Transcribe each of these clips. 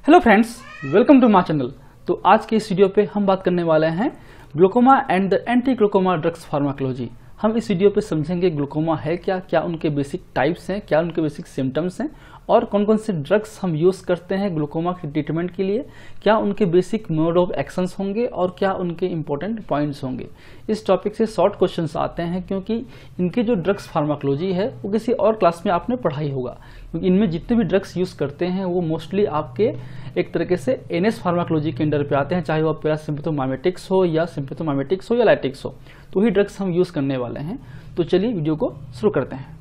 Hello friends, welcome to my channel. तो आज के इस वीडियो पे हम बात करने वाले हैं glaucoma and the anti glaucoma drugs pharmacology. हम इस वीडियो पे समझेंगे ग्लूकोमा है क्या, क्या उनके बेसिक टाइप्स हैं, क्या उनके बेसिक सिम्टम्स हैं और कौन कौन से ड्रग्स हम यूज़ करते हैं ग्लूकोमा के ट्रीटमेंट के लिए, क्या उनके बेसिक मोड ऑफ एक्शंस होंगे और क्या उनके इंपॉर्टेंट पॉइंट्स होंगे। इस टॉपिक से शॉर्ट क्वेश्चंस आते हैं क्योंकि इनके जो ड्रग्स फार्माकोलॉजी है वो किसी और क्लास में आपने पढ़ाई होगा, क्योंकि इनमें जितने भी ड्रग्स यूज़ करते हैं वो मोस्टली आपके एक तरीके से एनएस फार्माकोलॉजी के अंडर पे आते हैं, चाहे वो पैरासिम्पथोमाइमेटिक्स हो या सिम्पथोमाइमेटिक्स हो या लाइटिक्स हो, तो ही ड्रग्स हम यूज़ करने वाले हैं। तो चलिए वीडियो को शुरू करते हैं।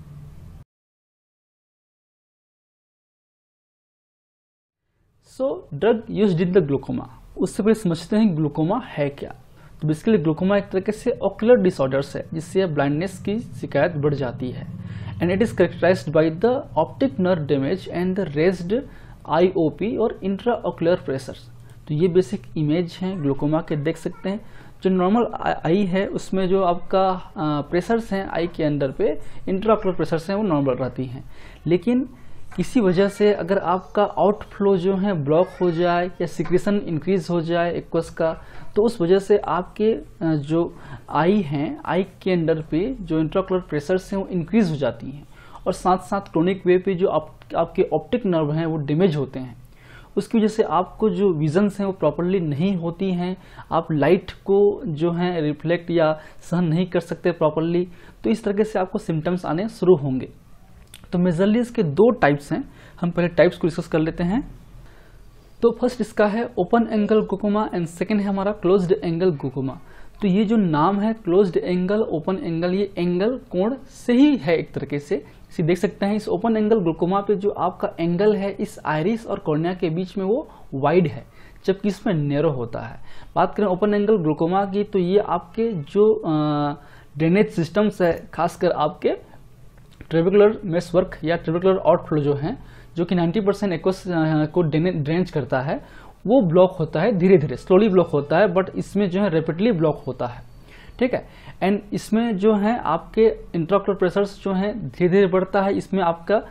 Drug used in the glaucoma, उससे पहले समझते हैं ग्लूकोमा है क्या। तो बेसिकली ग्लूकोमा एक तरीके से ऑक्यूलर डिसऑर्डर्स है जिससे ब्लाइंडनेस की शिकायत बढ़ जाती है and it is characterised by the optic nerve damage and the raised IOP और इंट्राऑक्यूलर प्रेशर्स। तो ये बेसिक इमेज हैं ग्लूकोमा के, देख सकते हैं। जो नॉर्मल आई है उसमें जो आपका प्रेशर्स हैं आई के अंदर पे, इंट्राऑक्यूलर प्रेशर्स हैं वो नॉर्मल रहती हैं, लेकिन किसी वजह से अगर आपका आउटफ्लो जो है ब्लॉक हो जाए या सिक्रेशन इंक्रीज हो जाए एक्वस का, तो उस वजह से आपके जो आई हैं, आई के अंदर पे जो इंट्राऑक्यूलर प्रेशर्स हैं वो इंक्रीज हो जाती हैं और साथ साथ क्रोनिक वे पे जो आपके ऑप्टिक नर्व हैं वो डैमेज होते हैं। उसकी वजह से आपको जो विजन्स हैं वो प्रॉपरली नहीं होती हैं, आप लाइट को जो है रिफ्लेक्ट या सहन नहीं कर सकते प्रॉपरली, तो इस तरीके से आपको सिम्टम्स आने शुरू होंगे। तो मेजरली इसके दो टाइप्स हैं, हम पहले टाइप्स को डिस्कस कर लेते हैं। तो फर्स्ट इसका है open angle glaucoma and second है हमारा क्लोज्ड एंगल ग्लूकोमा। तो ये जो नाम है क्लोज्ड एंगल, ओपन एंगल, ये एंगल कोण से ही है एक तरीके से। इसे देख सकते हैं, इस ओपन एंगल ग्लूकोमा पे जो आपका एंगल है इस आइरिस और कॉर्निया के बीच में वो वाइड है, जबकि इसमें नैरो होता है। बात करें ओपन एंगल ग्लूकोमा की, तो ये आपके जो ड्रेनेज सिस्टम्स है, खासकर आपके ट्रेबेकुलर मेसवर्क या ट्रेबेकुलर आउटफ्लो जो है, जो कि 90% एक्वस को ड्रेंच करता है, वो ब्लॉक होता है, धीरे धीरे स्लोली ब्लॉक होता है, बट इसमें जो है रैपिडली ब्लॉक होता है। ठीक है, एंड इसमें जो है आपके इंट्राऑक्यूलर प्रेशर्स जो है धीरे धीरे बढ़ता है, इसमें आपका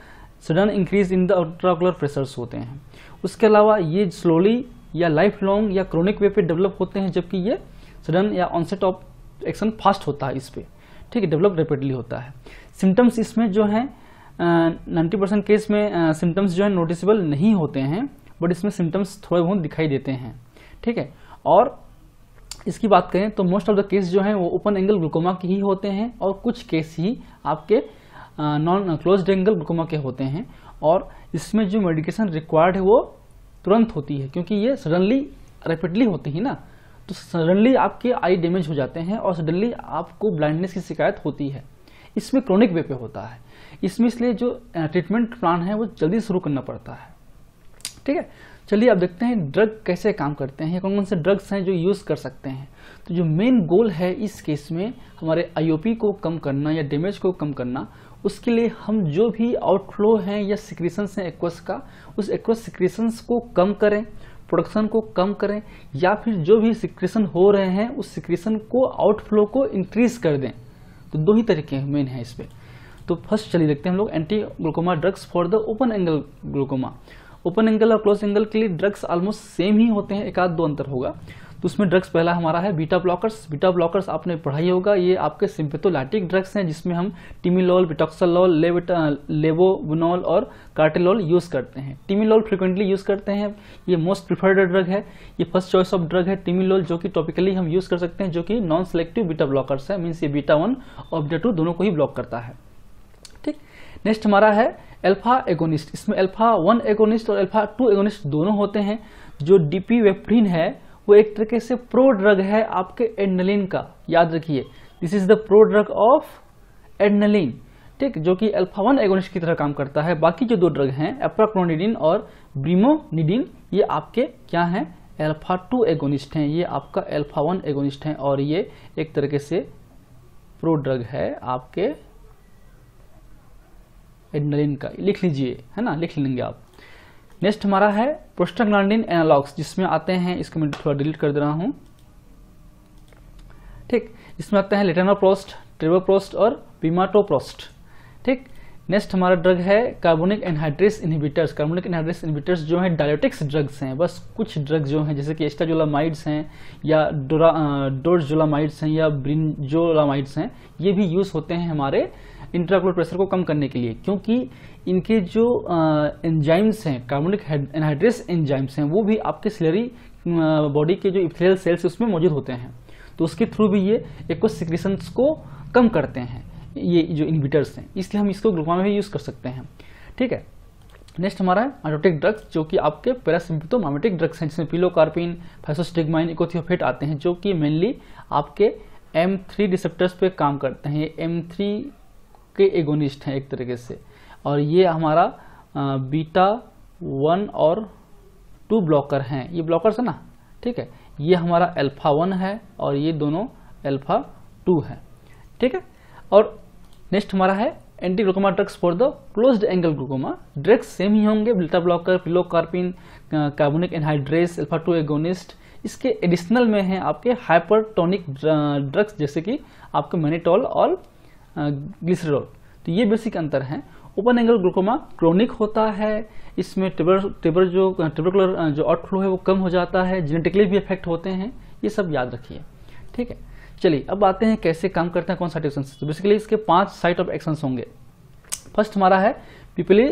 sudden increase in the intraocular pressures होते हैं। उसके अलावा ये स्लोली या लाइफ लॉन्ग या क्रोनिक वे पे डेवलप होते हैं, जबकि ये सडन या ऑनसेट ऑफ एक्शन फास्ट होता है इस पे। ठीक है, डेवलप रैपिडली होता है। सिम्टम्स इसमें जो है 90% केस में सिम्टम्स जो है नोटिसेबल नहीं होते हैं, बट इसमें सिम्टम्स थोड़े बहुत दिखाई देते हैं। ठीक है, और इसकी बात करें तो मोस्ट ऑफ द केस जो है वो ओपन एंगल ग्लूकोमा के ही होते हैं और कुछ केस ही आपके नॉन क्लोज्ड एंगल ग्लूकोमा के होते हैं। और इसमें जो मेडिकेशन रिक्वायर्ड है वो तुरंत होती है, क्योंकि ये सडनली रैपिडली होती है ना, तो सडनली आपके आई डैमेज हो जाते हैं और सडनली आपको ब्लाइंडनेस की शिकायत होती है। इसमें क्रोनिक वे पे होता है, इसमें इसलिए जो ट्रीटमेंट प्लान है वो जल्दी शुरू करना पड़ता है। ठीक है, चलिए अब देखते हैं ड्रग कैसे काम करते हैं, कौन कौन से ड्रग्स हैं जो यूज़ कर सकते हैं। तो जो मेन गोल है इस केस में हमारे आईओपी को कम करना या डैमेज को कम करना, उसके लिए हम जो भी आउटफ्लो हैं या सिक्रेशंस हैं एक्वस का, उस एक्वस सिक्रेशंस को कम करें, प्रोडक्शन को कम करें, या फिर जो भी सिक्रेशन हो रहे हैं उस सिक्रेशन को आउटफ्लो को इंक्रीज कर दें। तो दो ही तरीके मेन है इस पे। तो फर्स्ट चलिए देखते हैं हम लोग anti glaucoma drugs for the open angle glaucoma. Open angle और क्लोज एंगल के लिए ड्रग्स ऑलमोस्ट सेम ही होते हैं, एक आध दो अंतर होगा। तो उसमें ड्रग्स पहला हमारा है बीटा ब्लॉकर्स। बीटा ब्लॉकर्स आपने पढ़ाई होगा, ये आपके सिम्पैथोलाइटिक ड्रग्स हैं जिसमें हम टिमिलोल, बिटॉक्सोलोल, लेवोविनोल और कार्टेलोल यूज करते हैं। टिमिलोल फ्रिक्वेंटली यूज करते हैं, ये मोस्ट प्रिफर्ड ड्रग है, ये फर्स्ट चॉइस ऑफ ड्रग है टिमिलोल, जो कि टॉपिकली हम यूज कर सकते हैं, जो कि नॉन सेलेक्टिव बीटा ब्लॉकर्स है, मीन्स ये बीटा 1 और बीटा 2 दोनों को ही ब्लॉक करता है। ठीक, नेक्स्ट हमारा है अल्फा एगोनिस्ट। इसमें अल्फा 1 एगोनिस्ट और अल्फा 2 एगोनिस्ट दोनों होते हैं। जो डिपिवेफ्रिन है वो एक तरीके से प्रो ड्रग है आपके एड्रेनलिन का, याद रखिए, this is the pro drug of adrenaline. ठीक, जो कि अल्फा 1 एगोनिस्ट की तरह काम करता है। बाकी जो दो ड्रग हैं एप्राक्लोनिडिन और ब्रीमोनिडिन, ये आपके क्या हैं, अल्फा 2 एगोनिस्ट हैं, ये आपका अल्फा 1 एगोनिस्ट हैं और ये एक तरीके से प्रो ड्रग है आपके एड्रेनलिन का, लिख लीजिए, है ना, लिख लेंगे आप। नेक्स्ट हमारा है प्रोस्टाग्लैंडिन एनालॉग्स, जिसमें आते हैं, इसको मैं थोड़ा डिलीट कर दे रहा हूं। ठीक, इसमें आते हैं लेटेनोप्रोस्ट, ट्रेवोप्रोस्ट और पिमाटोप्रोस्ट। ठीक, नेक्स्ट हमारा ड्रग है carbonic anhydrase inhibitors. Carbonic anhydrase inhibitors जो है डायलिटिक्स ड्रग्स हैं। बस कुछ ड्रग्स जो हैं जैसे कि एस्टाजोलामाइड्स हैं या डोरजोलामाइड्स हैं या ब्रिंजोलामाइड्स हैं, ये भी यूज होते हैं हमारे इंट्राऑक्यूलर प्रेशर को कम करने के लिए, क्योंकि इनके जो एंजाइम्स हैं, कार्बोनिक एनहाइड्रेस एंजाइम्स हैं, वो भी आपके सिलेरी बॉडी के जो इपिथेलियल सेल्स उसमें मौजूद होते हैं। तो उसके थ्रू भी ये एक्वस सिक्रीशंस को कम करते हैं ये जो इनहिबिटर्स हैं, इसलिए हम इसको ग्लूकोमा में भी यूज कर सकते हैं। ठीक है, नेक्स्ट हमारा है माइटोटिक ड्रग्स, जो कि आपके पैरासिम्पथोमाइमेटिक ड्रग्स हैं, जिसमें पिलोकार्पिन, फाइसोस्टिग्माइन, इकोथियोफेट आते हैं, जो कि मेनली आपके M3 रिसेप्टर्स पे काम करते हैं। ये M3 के एगोनिस्ट हैं एक तरीके से, और ये हमारा बीटा 1 और 2 ब्लॉकर हैं। ये ब्लॉकर्स है ना, ठीक है, ये हमारा अल्फा 1 है और ये दोनों अल्फा 2 है। ठीक है, और नेक्स्ट हमारा है anti glaucoma drugs for the closed angle glaucoma. Drugs same ही होंगे, beta blocker, pilocarpine, carbonic anhydrase, alpha 2 agonist. इसके एडिशनल में है आपके हाइपरटोनिक ड्रग्स जैसे कि आपके मैनिटोल और ग्लिसरॉल। तो ये बेसिक अंतर है। ओपन एंगल ग्लूकोमा क्रोनिक होता है, इसमें ट्यूबरकुलर जो आउटफ्लो है वो कम हो जाता है, जेनेटिकली भी इफेक्ट होते हैं, ये सब याद रखिए। ठीक है, चलिए अब आते हैं कैसे काम करते हैं कौन सा एक्शन। तो बेसिकली इसके 5 साइट ऑफ एक्शंस होंगे। फर्स्ट हमारा है पिपिली,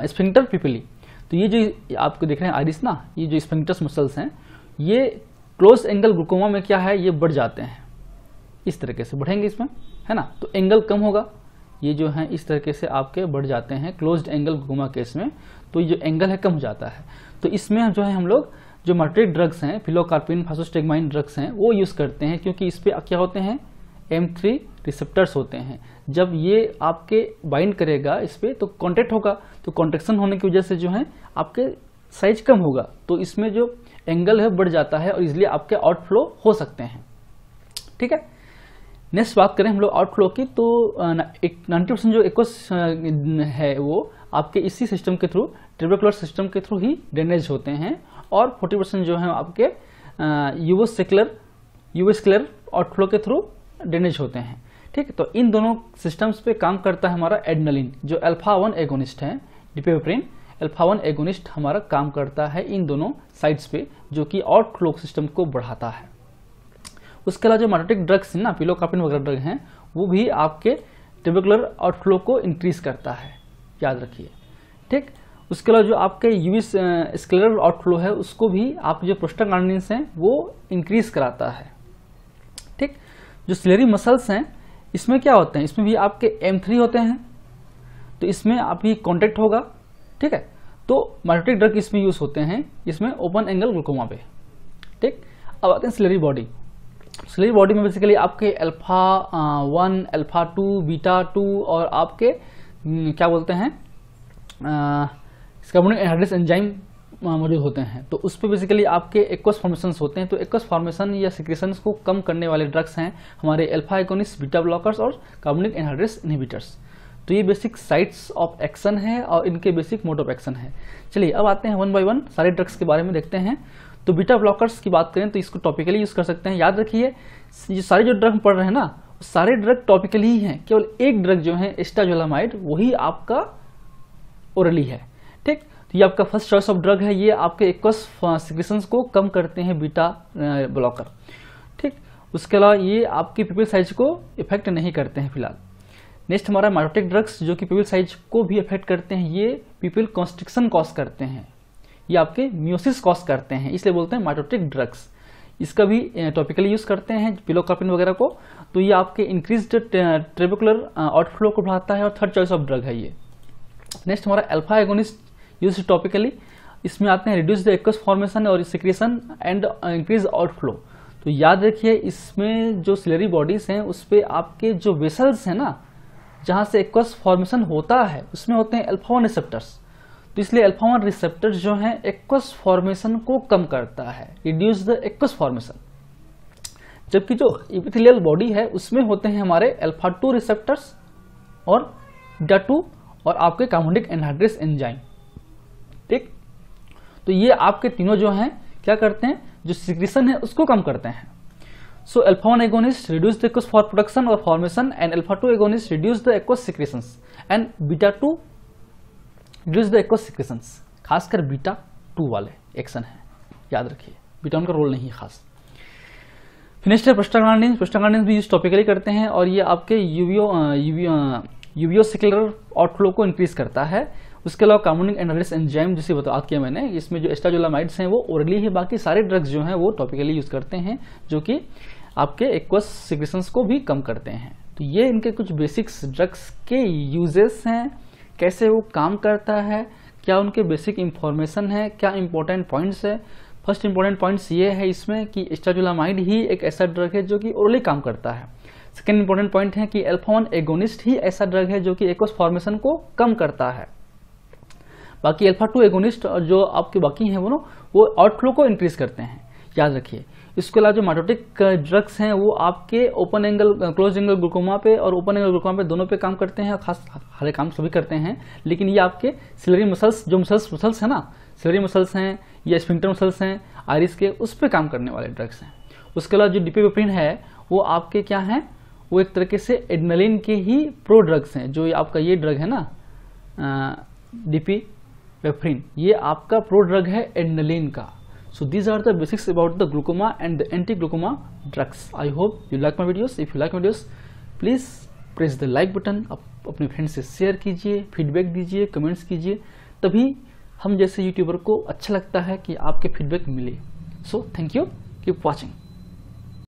स्फिंक्टर पिपिली। तो ये जो आपको देख रहे हैं आइरिस ना, ये जो स्फिंक्टर्स मसल्स हैं, ये क्लोज एंगल ग्लूकोमा में क्या है, ये बढ़ जाते हैं, इस तरीके से बढ़ेंगे इसमें, है ना, तो एंगल कम होगा। ये जो है इस तरीके से आपके बढ़ जाते हैं क्लोज्ड एंगल ग्लूकोमा केस में, तो ये जो एंगल है कम हो जाता है। तो इसमें जो है हम लोग जो माइटोटिक ड्रग्स हैं, पिलोकार्पिन, फाइसोस्टिग्माइन ड्रग्स हैं, वो यूज करते हैं, क्योंकि इस पे क्या होते हैं, M3 रिसेप्टर्स होते हैं। जब ये आपके बाइंड करेगा इस पे तो कॉन्टेक्ट होगा, तो कॉन्ट्रेक्शन होने की वजह से जो है आपके साइज कम होगा, तो इसमें जो एंगल है बढ़ जाता है और इसलिए आपके आउटफ्लो हो सकते हैं। ठीक है, नेक्स्ट बात करें हम लोग आउटफ्लो की, तो 90% जो एक्वस है वो आपके इसी सिस्टम के थ्रू, ट्यूबरकुलर सिस्टम के थ्रू ही ड्रेनेज होते हैं, और 40% जो है आपके यूवेस्कुलर आउटफ्लो के थ्रू ड्रेनेज होते हैं। ठीक है, तो इन दोनों सिस्टम्स पे काम करता है हमारा एड्रेनलिन, जो अल्फा 1 एगोनिस्ट है, डिपेप्रिन अल्फा 1 एगोनिस्ट हमारा काम करता है इन दोनों साइड्स पे, जो कि आउटफ्लो सिस्टम को बढ़ाता है। उसके अलावा जो माइटोटिक ड्रग्स ना, पिलोकार्पिन वगैरह ड्रग हैं, वो भी आपके ट्यूबरकुलर आउटफ्लो को इंक्रीज करता है, याद रखिए। ठीक, उसके अलावा जो आपके यूवेस्कुलर आउटफ्लो है उसको भी आप जो प्रोस्टाग्लैंडिन्स हैं वो इंक्रीज कराता है। ठीक, जो सिलेरी मसल्स हैं इसमें क्या होते हैं, इसमें भी आपके M3 होते हैं, तो इसमें आपकी कॉन्टेक्ट होगा। ठीक है, तो माइटोटिक ड्रग इसमें यूज होते हैं, इसमें ओपन एंगल ग्लूकोमा पे। ठीक, अब आते हैं सिलेरी बॉडी। सिलेरी बॉडी में बेसिकली आपके अल्फा 1, अल्फा 2, बीटा 2 और आपके क्या बोलते हैं कार्बोनिक एनहाइड्रेस एंजाइम मौजूद होते हैं। तो उस पर बेसिकली आपके एक्वस फॉर्मेशंस होते हैं। तो एक्वस फॉर्मेशन या सिक्रेशंस को कम करने वाले ड्रग्स हैं हमारे अल्फा एगोनिस्ट, बीटा ब्लॉकर्स और कार्बोनिक एनहाइड्रेस इनहिबिटर्स। तो ये बेसिक साइट्स ऑफ एक्शन है और इनके बेसिक मोड ऑफ एक्शन है। चलिए अब आते हैं 1 बाय 1 सारे ड्रग्स के बारे में देखते हैं। तो बीटा ब्लॉकर्स की बात करें तो इसको टॉपिकली यूज कर सकते हैं। याद रखिए ये सारे जो ड्रग पढ़ रहे हैं ना, सारे ड्रग टॉपिकली ही हैं, केवल एक ड्रग जो है एस्टाजोलामाइड वही आपका ओरली है। ठीक, तो ये आपका फर्स्ट चॉइस ऑफ ड्रग है, ये आपके एक्वस सिक्रेशंस को कम करते हैं, बीटा ब्लॉकर। ठीक, उसके अलावा ये आपकी पिपिल साइज को इफेक्ट नहीं करते हैं फिलहाल। नेक्स्ट हमारा माइटोटिक ड्रग्स जो कि पिपिल साइज को भी इफेक्ट करते हैं, ये पिपिल कॉन्स्ट्रिक्शन कॉज करते हैं, ये आपके मियोसिस कॉज करते हैं, इसलिए बोलते हैं माइटोटिक ड्रग्स। इसका भी टॉपिकली यूज करते हैं पिलोकार्पिन वगैरह को। तो ये आपके इंक्रीज्ड ट्यूबरकुलर आउटफ्लो को बढ़ाता है और थर्ड चॉइस ऑफ ड्रग है ये। नेक्स्ट हमारा अल्फा एगोनिस्ट यूज टॉपिकली, इसमें आते हैं रिड्यूस द एक्वस फॉर्मेशन और सिक्रेशन एंड इंक्रीज आउटफ्लो। तो याद रखिए इसमें जो सिलेरी बॉडीज हैं उस पर आपके जो वेसल्स हैं ना, जहां से एक्वस फॉर्मेशन होता है उसमें होते हैं अल्फा 1 रिसेप्टर्स। तो इसलिए अल्फा 1 रिसेप्टर्स जो है एक्वस फॉर्मेशन को कम करता है, रिड्यूस द एक्वस फॉर्मेशन। जबकि जो एपिथेलियल बॉडी है उसमें होते हैं हमारे अल्फा 2 रिसेप्टर्स और बीटा 2 और आपके कार्बोनिक एनहाइड्रेस एंजाइम। ठीक, तो ये आपके तीनों जो हैं क्या करते हैं, जो सिक्रेशन है उसको कम करते हैं। So alpha 1 agonist reduce the aqueous for production or formation, and alpha 2 agonist reduce the aqueous secretions, and beta 2 reduce the aqueous secretions. खासकर बीटा 2 वाले एक्शन है, याद रखिए, बीटा 1 का रोल नहीं खास। फिनिश्ड है प्रोस्टाग्लैंडिन भी यूज टॉपिकली करते हैं, और ये आपके यूवियोसिकुलर आउटफ्लो को इंक्रीज करता है। उसके अलावा कार्बोनिक एनालिसिस एंजाइम जिसे बता दिया मैंने, इसमें जो एस्ट्राजोलामाइड्स हैं वो ओरली ही, बाकी सारे ड्रग्स जो हैं वो टॉपिकली यूज करते हैं, जो कि आपके एक्वस सिक्रेशंस को भी कम करते हैं। तो ये इनके कुछ बेसिक्स ड्रग्स के यूजेस हैं, कैसे वो काम करता है, क्या उनके बेसिक इंफॉर्मेशन है, क्या इंपॉर्टेंट पॉइंट्स है। फर्स्ट इंपॉर्टेंट पॉइंट्स ये है इसमें कि एस्ट्राजोलामाइड ही एक ऐसा ड्रग है जो कि ओरली काम करता है। सेकेंड इंपॉर्टेंट पॉइंट है कि अल्फा 1 एगोनिस्ट ही ऐसा ड्रग है जो कि एक्वस फॉर्मेशन को कम करता है। बाकी अल्फा 2 एगोनिस्ट जो आपके बाकी हैं वो आउटफ्लो को इंक्रीज करते हैं, याद रखिए। इसके अलावा जो माइटोटिक ड्रग्स हैं वो आपके open angle close angle glaucoma पे और ओपन एंगल ग्लूकोमा पे दोनों पे काम करते हैं, खास हर काम सभी करते हैं, लेकिन ये आपके सिलरी मसल्स, जो मसल्स है ना, सिलरी मसल्स हैं या स्फिंक्टर मसल्स हैं आइरिस के, उस पर काम करने वाले ड्रग्स हैं। उसके अलावा जो डिपिवेफ्रिन है वो आपके क्या हैं, वो एक तरीके से एड्रेनलिन के ही प्रो ड्रग्स हैं। जो आपका ये ड्रग है ना डिपिवेफ्रिन, ये आपका प्रो ड्रग है एड्रेनलिन का। So these are the basics about the glaucoma and the anti-glaucoma drugs. I hope you like my videos. If you like my videos, please press the like button. अपने friends से share कीजिए, feedback दीजिए, comments कीजिए, तभी हम जैसे YouTuber को अच्छा लगता है कि आपके फीडबैक मिले। So thank you, keep watching.